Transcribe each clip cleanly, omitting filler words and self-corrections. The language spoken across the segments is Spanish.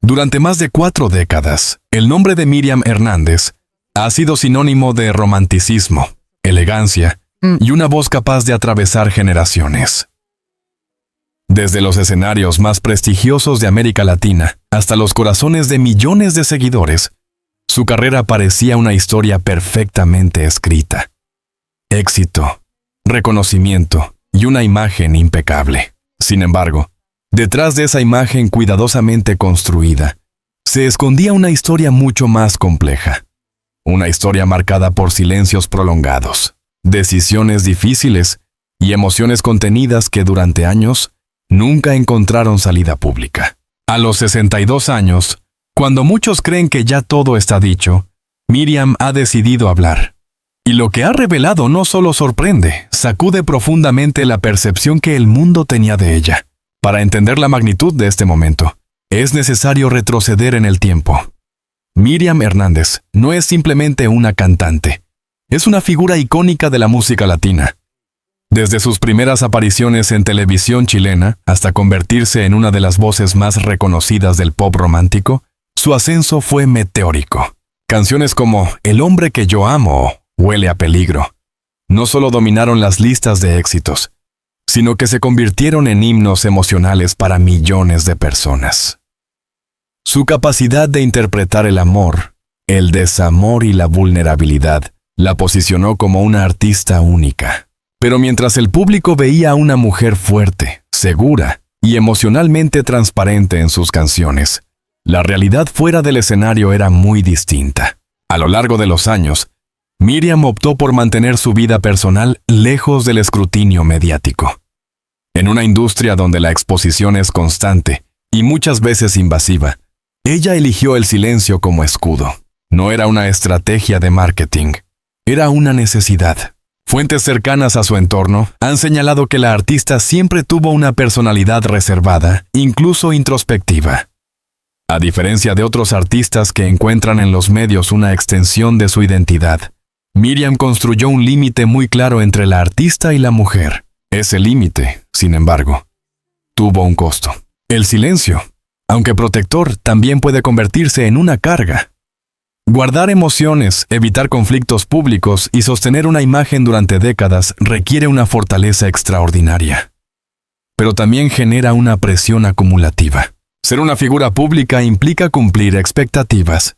Durante más de 4 décadas, el nombre de Miriam Hernández ha sido sinónimo de romanticismo, elegancia y una voz capaz de atravesar generaciones. Desde los escenarios más prestigiosos de América Latina hasta los corazones de millones de seguidores, su carrera parecía una historia perfectamente escrita. Éxito, reconocimiento y una imagen impecable. Sin embargo, detrás de esa imagen cuidadosamente construida, se escondía una historia mucho más compleja. Una historia marcada por silencios prolongados, decisiones difíciles y emociones contenidas que durante años nunca encontraron salida pública. A los 62 años, cuando muchos creen que ya todo está dicho, Miriam ha decidido hablar. Y lo que ha revelado no solo sorprende, sacude profundamente la percepción que el mundo tenía de ella. Para entender la magnitud de este momento, es necesario retroceder en el tiempo. Miriam Hernández no es simplemente una cantante, es una figura icónica de la música latina. Desde sus primeras apariciones en televisión chilena hasta convertirse en una de las voces más reconocidas del pop romántico, su ascenso fue meteórico. Canciones como El hombre que yo amo o Huele a peligro no solo dominaron las listas de éxitos, sino que se convirtieron en himnos emocionales para millones de personas. Su capacidad de interpretar el amor, el desamor y la vulnerabilidad la posicionó como una artista única. Pero mientras el público veía a una mujer fuerte, segura y emocionalmente transparente en sus canciones, la realidad fuera del escenario era muy distinta. A lo largo de los años, Miriam optó por mantener su vida personal lejos del escrutinio mediático. En una industria donde la exposición es constante y muchas veces invasiva, ella eligió el silencio como escudo. No era una estrategia de marketing, era una necesidad. Fuentes cercanas a su entorno han señalado que la artista siempre tuvo una personalidad reservada, incluso introspectiva. A diferencia de otros artistas que encuentran en los medios una extensión de su identidad, Miriam construyó un límite muy claro entre la artista y la mujer. Ese límite, sin embargo, tuvo un costo. El silencio, aunque protector, también puede convertirse en una carga. Guardar emociones, evitar conflictos públicos y sostener una imagen durante décadas requiere una fortaleza extraordinaria. Pero también genera una presión acumulativa. Ser una figura pública implica cumplir expectativas.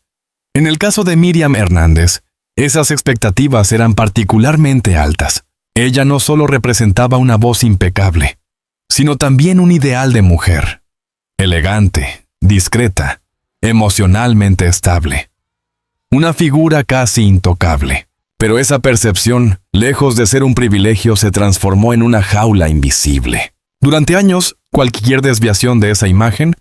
En el caso de Miriam Hernández, esas expectativas eran particularmente altas. Ella no solo representaba una voz impecable, sino también un ideal de mujer. Elegante, discreta, emocionalmente estable. Una figura casi intocable. Pero esa percepción, lejos de ser un privilegio, se transformó en una jaula invisible. Durante años, cualquier desviación de esa imagen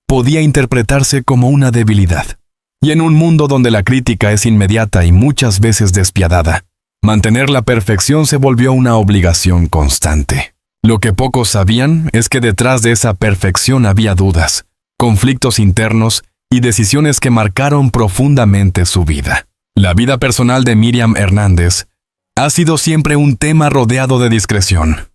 podía interpretarse como una debilidad. Y en un mundo donde la crítica es inmediata y muchas veces despiadada, mantener la perfección se volvió una obligación constante. Lo que pocos sabían es que detrás de esa perfección había dudas, conflictos internos y decisiones que marcaron profundamente su vida. La vida personal de Miriam Hernández ha sido siempre un tema rodeado de discreción.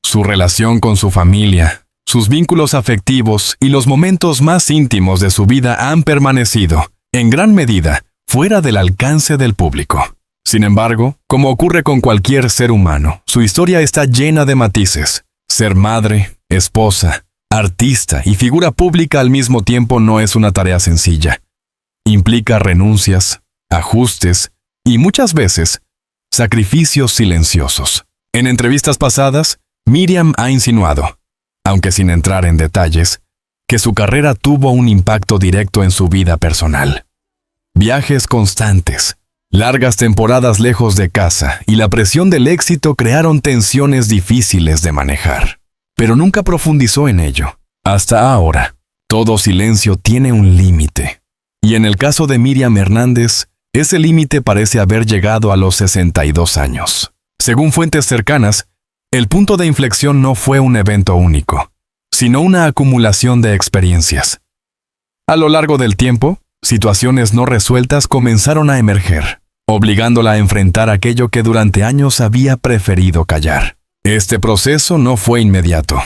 Su relación con su familia, sus vínculos afectivos y los momentos más íntimos de su vida han permanecido, en gran medida, fuera del alcance del público. Sin embargo, como ocurre con cualquier ser humano, su historia está llena de matices. Ser madre, esposa, artista y figura pública al mismo tiempo no es una tarea sencilla. Implica renuncias, ajustes y muchas veces sacrificios silenciosos. En entrevistas pasadas, Miriam ha insinuado, aunque sin entrar en detalles, que su carrera tuvo un impacto directo en su vida personal. Viajes constantes, largas temporadas lejos de casa y la presión del éxito crearon tensiones difíciles de manejar. Pero nunca profundizó en ello. Hasta ahora, todo silencio tiene un límite. Y en el caso de Miriam Hernández, ese límite parece haber llegado a los 62 años. Según fuentes cercanas, el punto de inflexión no fue un evento único, sino una acumulación de experiencias. A lo largo del tiempo, situaciones no resueltas comenzaron a emerger, obligándola a enfrentar aquello que durante años había preferido callar. Este proceso no fue inmediato.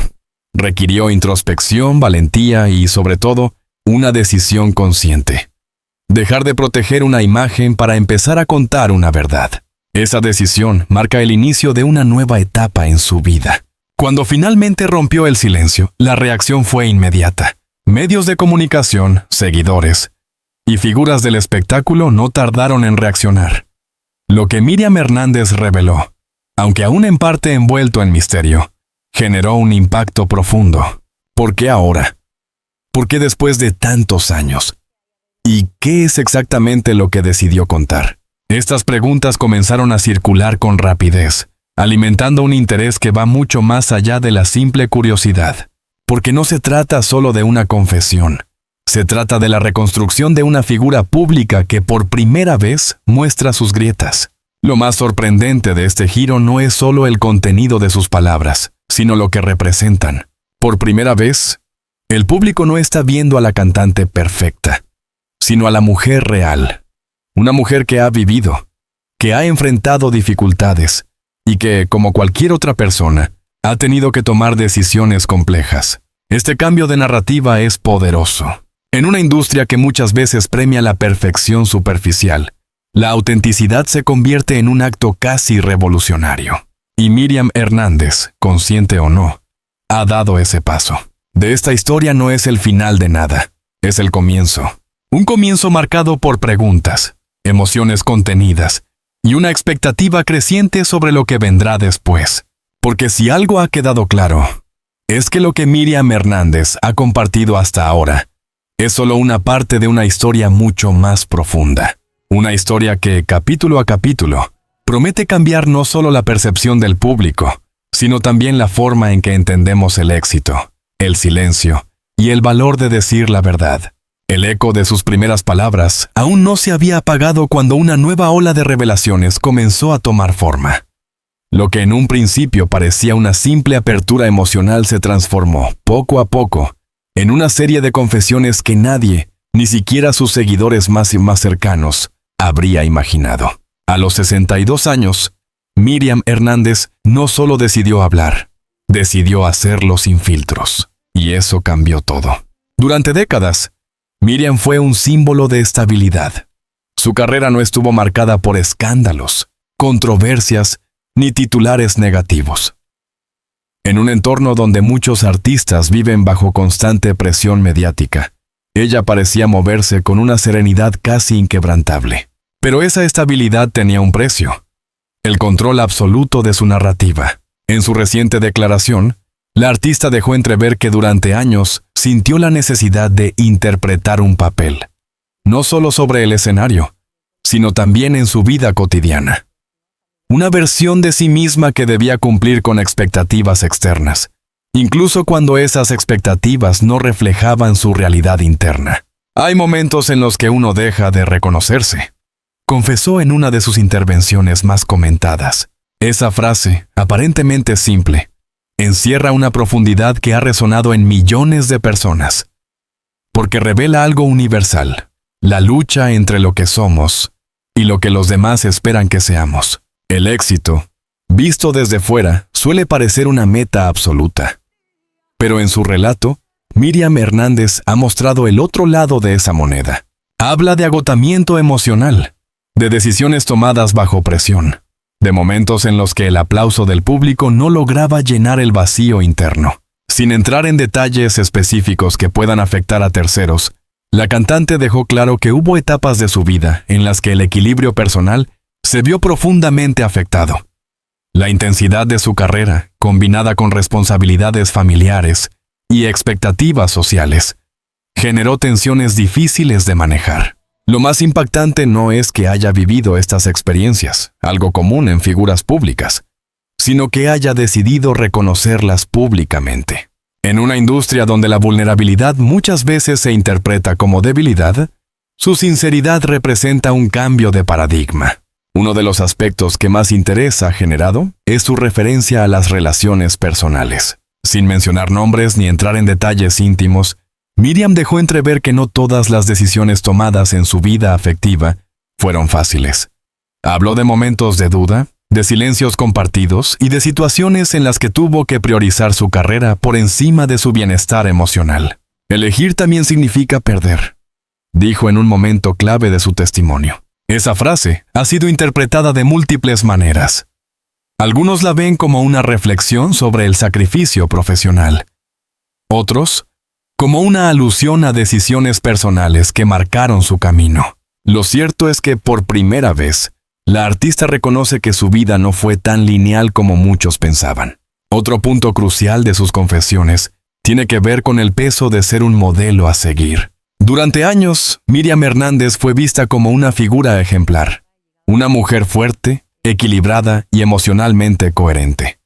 Requirió introspección, valentía y, sobre todo, Una decisión consciente. Dejar de proteger una imagen para empezar a contar una verdad. Esa decisión marca el inicio de una nueva etapa en su vida. Cuando finalmente rompió el silencio, la reacción fue inmediata. Medios de comunicación, seguidores y figuras del espectáculo no tardaron en reaccionar. Lo que Miriam Hernández reveló, aunque aún en parte envuelto en misterio, generó un impacto profundo. ¿Por qué ahora? ¿Por qué después de tantos años? ¿Y qué es exactamente lo que decidió contar? Estas preguntas comenzaron a circular con rapidez, alimentando un interés que va mucho más allá de la simple curiosidad. Porque no se trata solo de una confesión. Se trata de la reconstrucción de una figura pública que por primera vez muestra sus grietas. Lo más sorprendente de este giro no es solo el contenido de sus palabras, sino lo que representan. Por primera vez, el público no está viendo a la cantante perfecta, sino a la mujer real. Una mujer que ha vivido, que ha enfrentado dificultades y que, como cualquier otra persona, ha tenido que tomar decisiones complejas. Este cambio de narrativa es poderoso. En una industria que muchas veces premia la perfección superficial, la autenticidad se convierte en un acto casi revolucionario. Y Miriam Hernández, consciente o no, ha dado ese paso. De esta historia no es el final de nada, es el comienzo. Un comienzo marcado por preguntas, emociones contenidas y una expectativa creciente sobre lo que vendrá después. Porque si algo ha quedado claro, es que lo que Miriam Hernández ha compartido hasta ahora es solo una parte de una historia mucho más profunda. Una historia que, capítulo a capítulo, promete cambiar no solo la percepción del público, sino también la forma en que entendemos el éxito, el silencio y el valor de decir la verdad. El eco de sus primeras palabras aún no se había apagado cuando una nueva ola de revelaciones comenzó a tomar forma. Lo que en un principio parecía una simple apertura emocional se transformó, poco a poco, en una serie de confesiones que nadie, ni siquiera sus seguidores más cercanos, habría imaginado. A los 62 años, Miriam Hernández no solo decidió hablar, decidió hacerlo sin filtros. Y eso cambió todo. Durante décadas, Miriam fue un símbolo de estabilidad. Su carrera no estuvo marcada por escándalos, controversias, ni titulares negativos. En un entorno donde muchos artistas viven bajo constante presión mediática, ella parecía moverse con una serenidad casi inquebrantable. Pero esa estabilidad tenía un precio: el control absoluto de su narrativa. En su reciente declaración, la artista dejó entrever que durante años sintió la necesidad de interpretar un papel, no solo sobre el escenario, sino también en su vida cotidiana. Una versión de sí misma que debía cumplir con expectativas externas, incluso cuando esas expectativas no reflejaban su realidad interna. Hay momentos en los que uno deja de reconocerse, confesó en una de sus intervenciones más comentadas. Esa frase, aparentemente simple, encierra una profundidad que ha resonado en millones de personas, porque revela algo universal: la lucha entre lo que somos y lo que los demás esperan que seamos. El éxito, visto desde fuera, suele parecer una meta absoluta. Pero en su relato, Miriam Hernández ha mostrado el otro lado de esa moneda. Habla de agotamiento emocional, de decisiones tomadas bajo presión, de momentos en los que el aplauso del público no lograba llenar el vacío interno. Sin entrar en detalles específicos que puedan afectar a terceros, la cantante dejó claro que hubo etapas de su vida en las que el equilibrio personal se vio profundamente afectado. La intensidad de su carrera, combinada con responsabilidades familiares y expectativas sociales, generó tensiones difíciles de manejar. Lo más impactante no es que haya vivido estas experiencias, algo común en figuras públicas, sino que haya decidido reconocerlas públicamente. En una industria donde la vulnerabilidad muchas veces se interpreta como debilidad, su sinceridad representa un cambio de paradigma. Uno de los aspectos que más interés ha generado es su referencia a las relaciones personales. Sin mencionar nombres ni entrar en detalles íntimos, Miriam dejó entrever que no todas las decisiones tomadas en su vida afectiva fueron fáciles. Habló de momentos de duda, de silencios compartidos y de situaciones en las que tuvo que priorizar su carrera por encima de su bienestar emocional. Elegir también significa perder, dijo en un momento clave de su testimonio. Esa frase ha sido interpretada de múltiples maneras. Algunos la ven como una reflexión sobre el sacrificio profesional. Otros, como una alusión a decisiones personales que marcaron su camino. Lo cierto es que por primera vez, la artista reconoce que su vida no fue tan lineal como muchos pensaban. Otro punto crucial de sus confesiones tiene que ver con el peso de ser un modelo a seguir. Durante años, Miriam Hernández fue vista como una figura ejemplar, una mujer fuerte, equilibrada y emocionalmente coherente.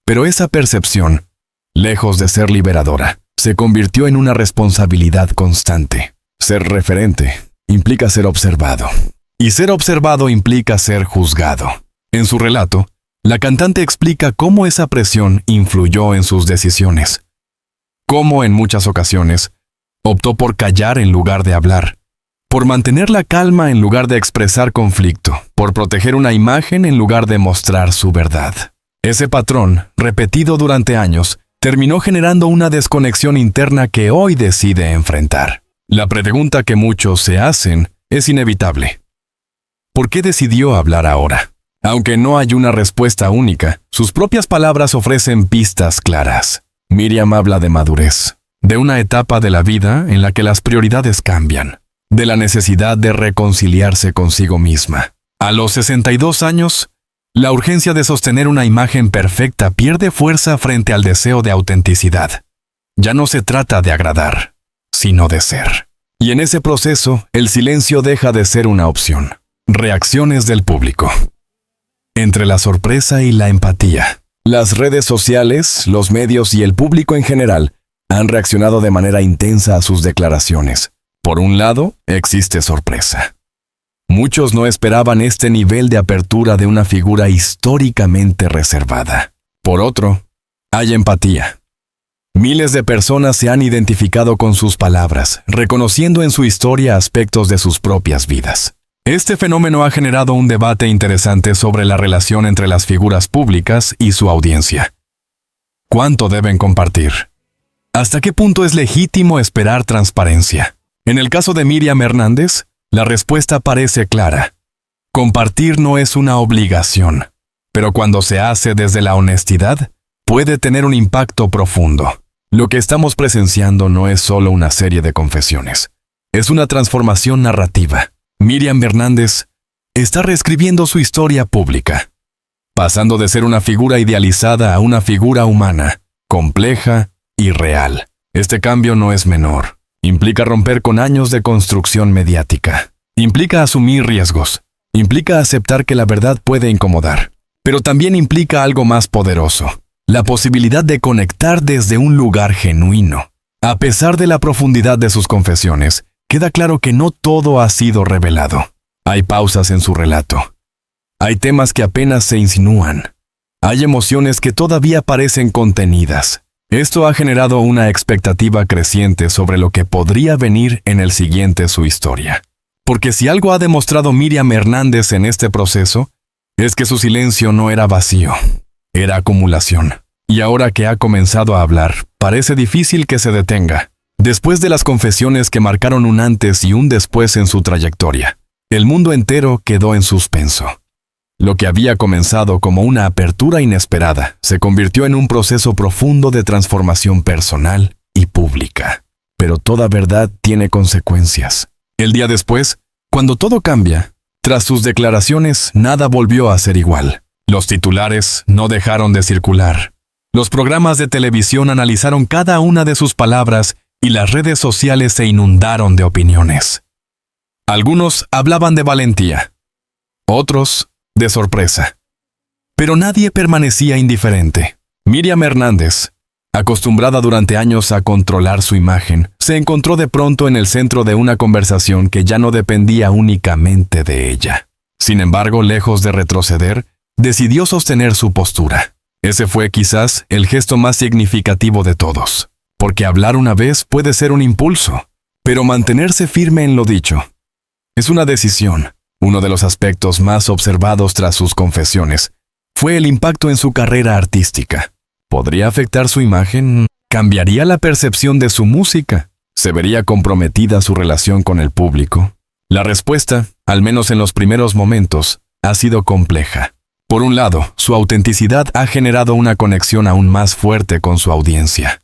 Pero esa percepción, lejos de ser liberadora, se convirtió en una responsabilidad constante. Ser referente implica ser observado, y ser observado implica ser juzgado. En su relato, la cantante explica cómo esa presión influyó en sus decisiones, cómo en muchas ocasiones optó por callar en lugar de hablar, por mantener la calma en lugar de expresar conflicto, por proteger una imagen en lugar de mostrar su verdad. Ese patrón, repetido durante años, terminó generando una desconexión interna que hoy decide enfrentar. La pregunta que muchos se hacen es inevitable. ¿Por qué decidió hablar ahora? Aunque no hay una respuesta única, sus propias palabras ofrecen pistas claras. Miriam habla de madurez, de una etapa de la vida en la que las prioridades cambian, de la necesidad de reconciliarse consigo misma. A los 62 años, la urgencia de sostener una imagen perfecta pierde fuerza frente al deseo de autenticidad. Ya no se trata de agradar, sino de ser. Y en ese proceso, el silencio deja de ser una opción. Reacciones del público. Entre la sorpresa y la empatía, las redes sociales, los medios y el público en general han reaccionado de manera intensa a sus declaraciones. Por un lado, existe sorpresa. Muchos no esperaban este nivel de apertura de una figura históricamente reservada. Por otro, hay empatía. Miles de personas se han identificado con sus palabras, reconociendo en su historia aspectos de sus propias vidas. Este fenómeno ha generado un debate interesante sobre la relación entre las figuras públicas y su audiencia. ¿Cuánto deben compartir? ¿Hasta qué punto es legítimo esperar transparencia? En el caso de Miriam Hernández, la respuesta parece clara. Compartir no es una obligación, pero cuando se hace desde la honestidad, puede tener un impacto profundo. Lo que estamos presenciando no es solo una serie de confesiones, es una transformación narrativa. Miriam Hernández está reescribiendo su historia pública, pasando de ser una figura idealizada a una figura humana, compleja y real. Este cambio no es menor. Implica romper con años de construcción mediática. Implica asumir riesgos. Implica aceptar que la verdad puede incomodar. Pero también implica algo más poderoso. La posibilidad de conectar desde un lugar genuino. A pesar de la profundidad de sus confesiones, queda claro que no todo ha sido revelado. Hay pausas en su relato. Hay temas que apenas se insinúan. Hay emociones que todavía parecen contenidas. Esto ha generado una expectativa creciente sobre lo que podría venir en el siguiente su historia. Porque si algo ha demostrado Miriam Hernández en este proceso, es que su silencio no era vacío, era acumulación. Y ahora que ha comenzado a hablar, parece difícil que se detenga. Después de las confesiones que marcaron un antes y un después en su trayectoria, el mundo entero quedó en suspenso. Lo que había comenzado como una apertura inesperada se convirtió en un proceso profundo de transformación personal y pública. Pero toda verdad tiene consecuencias. El día después, cuando todo cambia, tras sus declaraciones nada volvió a ser igual. Los titulares no dejaron de circular. Los programas de televisión analizaron cada una de sus palabras y las redes sociales se inundaron de opiniones. Algunos hablaban de valentía, otros de sorpresa. Pero nadie permanecía indiferente. Miriam Hernández, acostumbrada durante años a controlar su imagen, se encontró de pronto en el centro de una conversación que ya no dependía únicamente de ella. Sin embargo, lejos de retroceder, decidió sostener su postura. Ese fue quizás el gesto más significativo de todos, porque hablar una vez puede ser un impulso, pero mantenerse firme en lo dicho es una decisión. Uno de los aspectos más observados tras sus confesiones fue el impacto en su carrera artística. ¿Podría afectar su imagen? ¿Cambiaría la percepción de su música? ¿Se vería comprometida su relación con el público? La respuesta, al menos en los primeros momentos, ha sido compleja. Por un lado, su autenticidad ha generado una conexión aún más fuerte con su audiencia.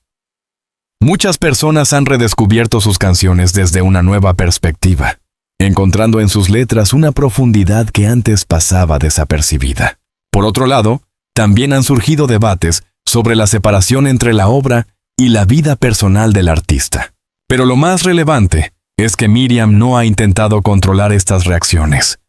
Muchas personas han redescubierto sus canciones desde una nueva perspectiva, encontrando en sus letras una profundidad que antes pasaba desapercibida. Por otro lado, también han surgido debates sobre la separación entre la obra y la vida personal del artista. Pero lo más relevante es que Miriam no ha intentado controlar estas reacciones.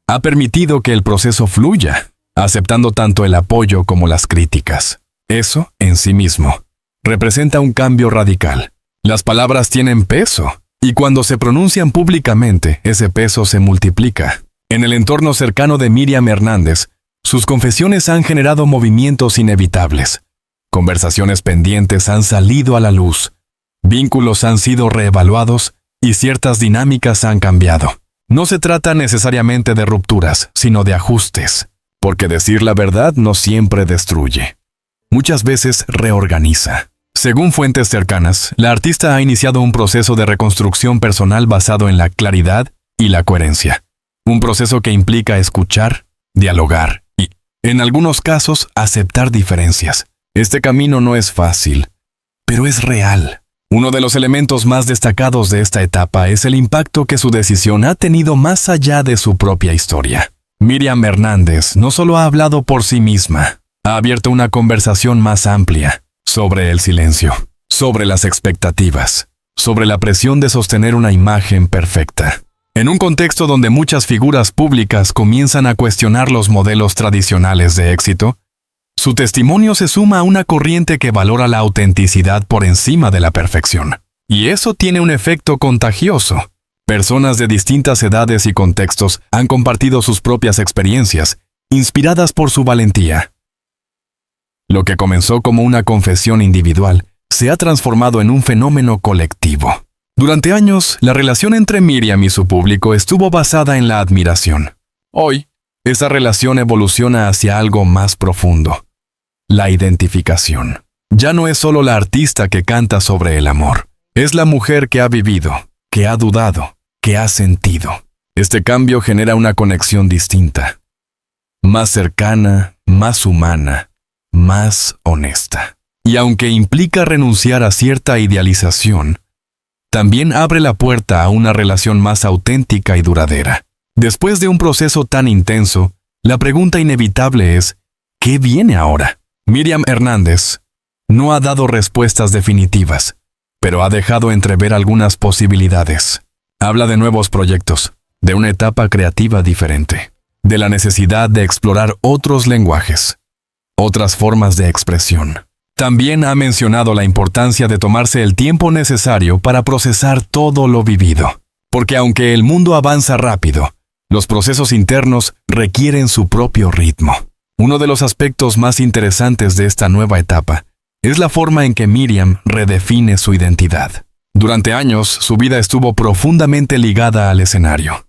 Ha permitido que el proceso fluya, aceptando tanto el apoyo como las críticas. Eso, en sí mismo, representa un cambio radical. Las palabras tienen peso, y cuando se pronuncian públicamente, ese peso se multiplica. En el entorno cercano de Miriam Hernández, sus confesiones han generado movimientos inevitables. Conversaciones pendientes han salido a la luz, vínculos han sido reevaluados y ciertas dinámicas han cambiado. No se trata necesariamente de rupturas, sino de ajustes, porque decir la verdad no siempre destruye. Muchas veces reorganiza. Según fuentes cercanas, la artista ha iniciado un proceso de reconstrucción personal basado en la claridad y la coherencia. Un proceso que implica escuchar, dialogar y, en algunos casos, aceptar diferencias. Este camino no es fácil, pero es real. Uno de los elementos más destacados de esta etapa es el impacto que su decisión ha tenido más allá de su propia historia. Miriam Hernández no solo ha hablado por sí misma, ha abierto una conversación más amplia sobre el silencio, sobre las expectativas, sobre la presión de sostener una imagen perfecta. En un contexto donde muchas figuras públicas comienzan a cuestionar los modelos tradicionales de éxito, su testimonio se suma a una corriente que valora la autenticidad por encima de la perfección. Y eso tiene un efecto contagioso. Personas de distintas edades y contextos han compartido sus propias experiencias, inspiradas por su valentía. Lo que comenzó como una confesión individual se ha transformado en un fenómeno colectivo. Durante años, la relación entre Miriam y su público estuvo basada en la admiración. Hoy, esa relación evoluciona hacia algo más profundo. La identificación. Ya no es solo la artista que canta sobre el amor. Es la mujer que ha vivido, que ha dudado, que ha sentido. Este cambio genera una conexión distinta. Más cercana, más humana, más honesta. Y aunque implica renunciar a cierta idealización, también abre la puerta a una relación más auténtica y duradera. Después de un proceso tan intenso, la pregunta inevitable es, ¿qué viene ahora? Miriam Hernández no ha dado respuestas definitivas, pero ha dejado entrever algunas posibilidades. Habla de nuevos proyectos, de una etapa creativa diferente, de la necesidad de explorar otros lenguajes, otras formas de expresión. También ha mencionado la importancia de tomarse el tiempo necesario para procesar todo lo vivido, porque aunque el mundo avanza rápido, los procesos internos requieren su propio ritmo. Uno de los aspectos más interesantes de esta nueva etapa es la forma en que Miriam redefine su identidad. Durante años, su vida estuvo profundamente ligada al escenario.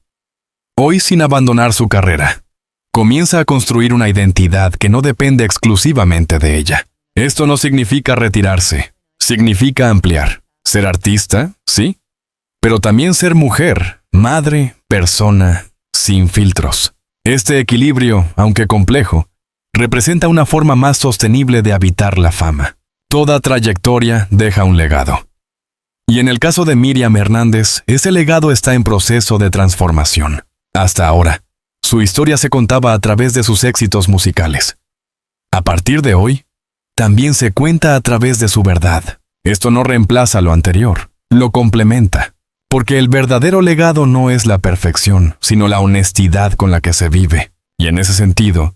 Hoy, sin abandonar su carrera, comienza a construir una identidad que no depende exclusivamente de ella. Esto no significa retirarse, significa ampliar. Ser artista, sí, pero también ser mujer, madre, persona, sin filtros. Este equilibrio, aunque complejo, representa una forma más sostenible de habitar la fama. Toda trayectoria deja un legado. Y en el caso de Miriam Hernández, ese legado está en proceso de transformación. Hasta ahora, su historia se contaba a través de sus éxitos musicales. A partir de hoy, también se cuenta a través de su verdad. Esto no reemplaza lo anterior, lo complementa. Porque el verdadero legado no es la perfección, sino la honestidad con la que se vive. Y en ese sentido,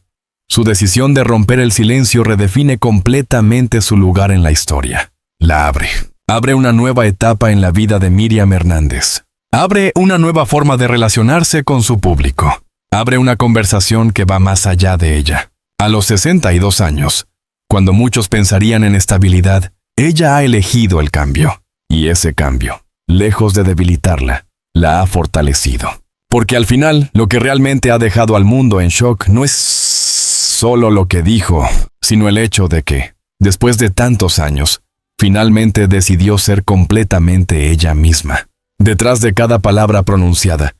su decisión de romper el silencio redefine completamente su lugar en la historia. La abre. Abre una nueva etapa en la vida de Miriam Hernández. Abre una nueva forma de relacionarse con su público. Abre una conversación que va más allá de ella. A los 62 años, cuando muchos pensarían en estabilidad, ella ha elegido el cambio. Y ese cambio, lejos de debilitarla, la ha fortalecido. Porque al final, lo que realmente ha dejado al mundo en shock no es solo lo que dijo, sino el hecho de que, después de tantos años, Finalmente decidió ser completamente ella misma. Detrás de cada palabra pronunciada,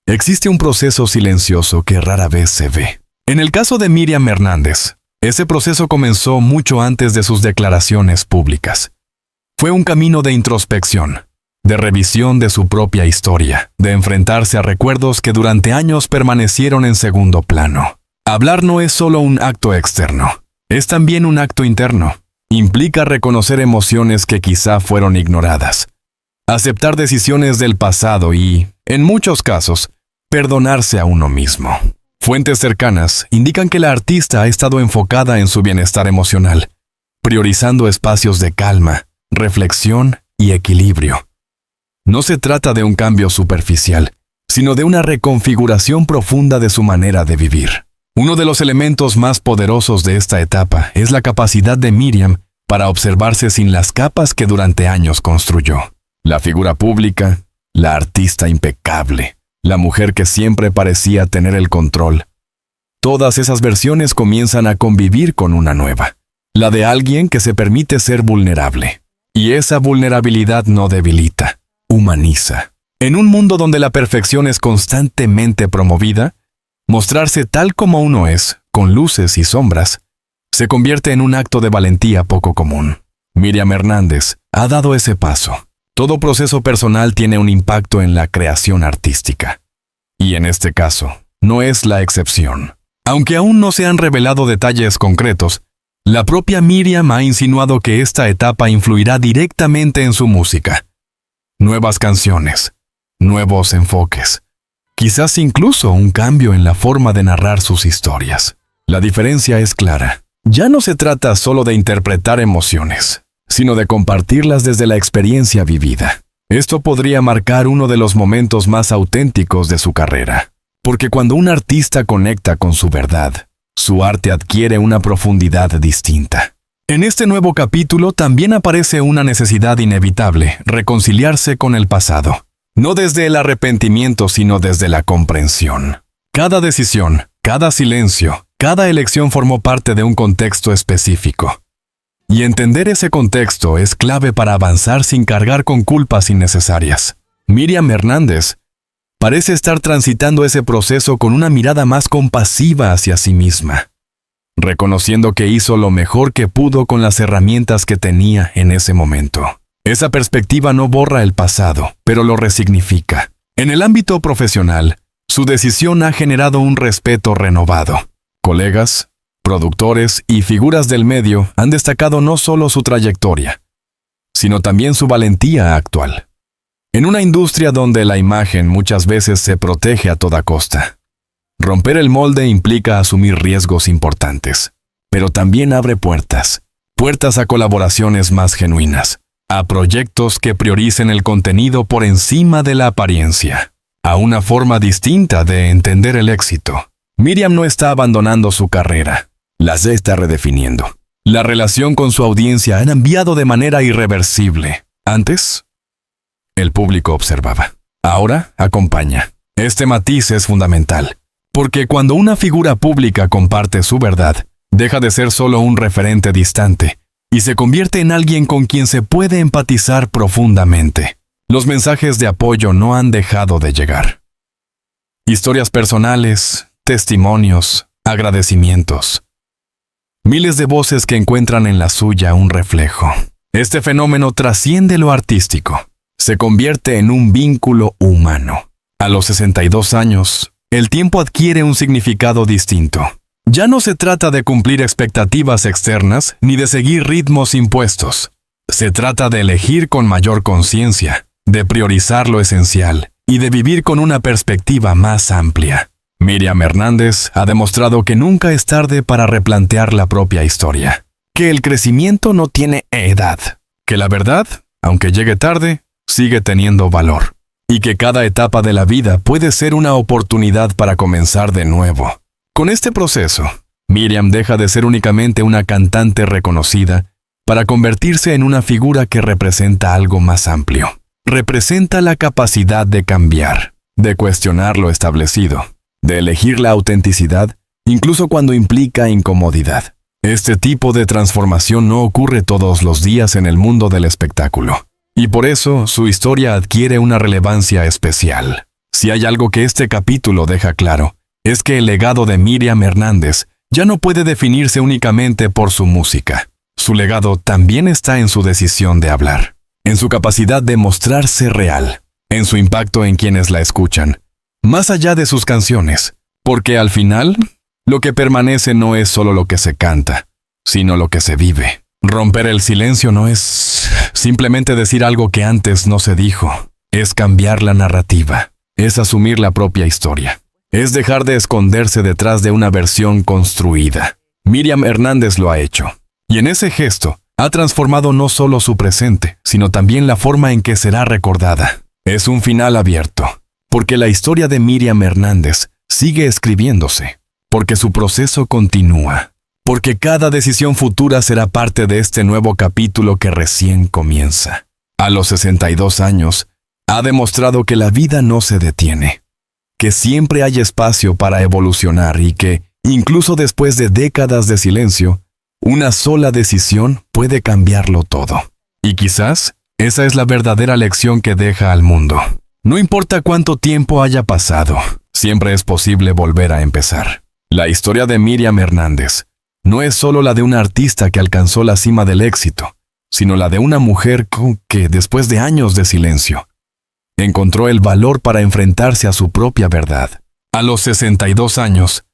existe un proceso silencioso que rara vez se ve. En el caso de Miriam Hernández, ese proceso comenzó mucho antes de sus declaraciones públicas. Fue un camino de introspección, de revisión de su propia historia, de enfrentarse a recuerdos que durante años permanecieron en segundo plano. Hablar no es solo un acto externo, es también un acto interno. Implica reconocer emociones que quizá fueron ignoradas, aceptar decisiones del pasado y, en muchos casos, perdonarse a uno mismo. Fuentes cercanas indican que la artista ha estado enfocada en su bienestar emocional, priorizando espacios de calma, reflexión y equilibrio. No se trata de un cambio superficial, sino de una reconfiguración profunda de su manera de vivir. Uno de los elementos más poderosos de esta etapa es la capacidad de Miriam para observarse sin las capas que durante años construyó. La figura pública, la artista impecable, la mujer que siempre parecía tener el control. Todas esas versiones comienzan a convivir con una nueva, la de alguien que se permite ser vulnerable. Y esa vulnerabilidad no debilita, humaniza. En un mundo donde la perfección es constantemente promovida, mostrarse tal como uno es, con luces y sombras, se convierte en un acto de valentía poco común. Miriam Hernández ha dado ese paso. Todo proceso personal tiene un impacto en la creación artística. Y en este caso, no es la excepción. Aunque aún no se han revelado detalles concretos, la propia Miriam ha insinuado que esta etapa influirá directamente en su música. Nuevas canciones, nuevos enfoques, quizás incluso un cambio en la forma de narrar sus historias. La diferencia es clara. Ya no se trata solo de interpretar emociones, sino de compartirlas desde la experiencia vivida. Esto podría marcar uno de los momentos más auténticos de su carrera, porque cuando un artista conecta con su verdad, su arte adquiere una profundidad distinta. En este nuevo capítulo también aparece una necesidad inevitable, reconciliarse con el pasado. No desde el arrepentimiento, sino desde la comprensión. Cada decisión, cada silencio, cada elección formó parte de un contexto específico. Y entender ese contexto es clave para avanzar sin cargar con culpas innecesarias. Miriam Hernández parece estar transitando ese proceso con una mirada más compasiva hacia sí misma, reconociendo que hizo lo mejor que pudo con las herramientas que tenía en ese momento. Esa perspectiva no borra el pasado, pero lo resignifica. En el ámbito profesional, su decisión ha generado un respeto renovado. Colegas, productores y figuras del medio han destacado no solo su trayectoria, sino también su valentía actual. En una industria donde la imagen muchas veces se protege a toda costa, romper el molde implica asumir riesgos importantes, pero también abre puertas a colaboraciones más genuinas, a proyectos que prioricen el contenido por encima de la apariencia, a una forma distinta de entender el éxito. Miriam no está abandonando su carrera, la está redefiniendo. La relación con su audiencia ha cambiado de manera irreversible. Antes, el público observaba. Ahora, acompaña. Este matiz es fundamental, porque cuando una figura pública comparte su verdad, deja de ser solo un referente distante y se convierte en alguien con quien se puede empatizar profundamente. Los mensajes de apoyo no han dejado de llegar. Historias personales, testimonios, agradecimientos. Miles de voces que encuentran en la suya un reflejo. Este fenómeno trasciende lo artístico. Se convierte en un vínculo humano. A los 62 años, el tiempo adquiere un significado distinto. Ya no se trata de cumplir expectativas externas ni de seguir ritmos impuestos. Se trata de elegir con mayor conciencia, de priorizar lo esencial y de vivir con una perspectiva más amplia. Miriam Hernández ha demostrado que nunca es tarde para replantear la propia historia, que el crecimiento no tiene edad, que la verdad, aunque llegue tarde, sigue teniendo valor, y que cada etapa de la vida puede ser una oportunidad para comenzar de nuevo. Con este proceso, Miriam deja de ser únicamente una cantante reconocida para convertirse en una figura que representa algo más amplio. Representa la capacidad de cambiar, de cuestionar lo establecido, de elegir la autenticidad, incluso cuando implica incomodidad. Este tipo de transformación no ocurre todos los días en el mundo del espectáculo, y por eso su historia adquiere una relevancia especial. Si hay algo que este capítulo deja claro, es que el legado de Miriam Hernández ya no puede definirse únicamente por su música. Su legado también está en su decisión de hablar, en su capacidad de mostrarse real, en su impacto en quienes la escuchan, más allá de sus canciones, porque al final, lo que permanece no es solo lo que se canta, sino lo que se vive. Romper el silencio no es simplemente decir algo que antes no se dijo, es cambiar la narrativa, es asumir la propia historia, es dejar de esconderse detrás de una versión construida. Miriam Hernández lo ha hecho, y en ese gesto ha transformado no solo su presente, sino también la forma en que será recordada. Es un final abierto, porque la historia de Miriam Hernández sigue escribiéndose, porque su proceso continúa, porque cada decisión futura será parte de este nuevo capítulo que recién comienza. A los 62 años, ha demostrado que la vida no se detiene, que siempre hay espacio para evolucionar y que, incluso después de décadas de silencio, una sola decisión puede cambiarlo todo. Y quizás esa es la verdadera lección que deja al mundo. No importa cuánto tiempo haya pasado, siempre es posible volver a empezar. La historia de Miriam Hernández no es solo la de una artista que alcanzó la cima del éxito, sino la de una mujer que, después de años de silencio, encontró el valor para enfrentarse a su propia verdad. A los 62 años,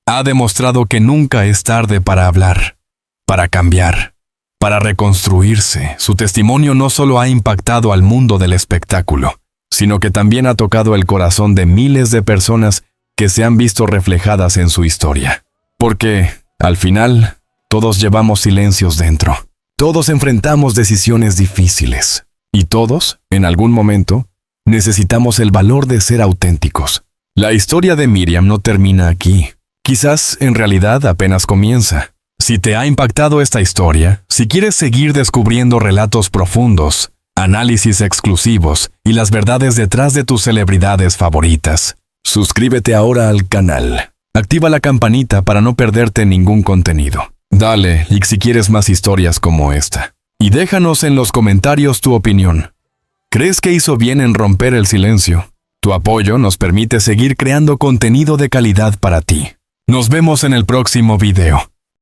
ha demostrado que nunca es tarde para hablar, para cambiar, para reconstruirse. Su testimonio no solo ha impactado al mundo del espectáculo, sino que también ha tocado el corazón de miles de personas que se han visto reflejadas en su historia. Porque, al final, todos llevamos silencios dentro. Todos enfrentamos decisiones difíciles. Y todos, en algún momento, necesitamos el valor de ser auténticos. La historia de Miriam no termina aquí. Quizás, en realidad, apenas comienza. Si te ha impactado esta historia, si quieres seguir descubriendo relatos profundos, análisis exclusivos y las verdades detrás de tus celebridades favoritas, suscríbete ahora al canal. Activa la campanita para no perderte ningún contenido. Dale like si quieres más historias como esta. Y déjanos en los comentarios tu opinión. ¿Crees que hizo bien en romper el silencio? Tu apoyo nos permite seguir creando contenido de calidad para ti. Nos vemos en el próximo video.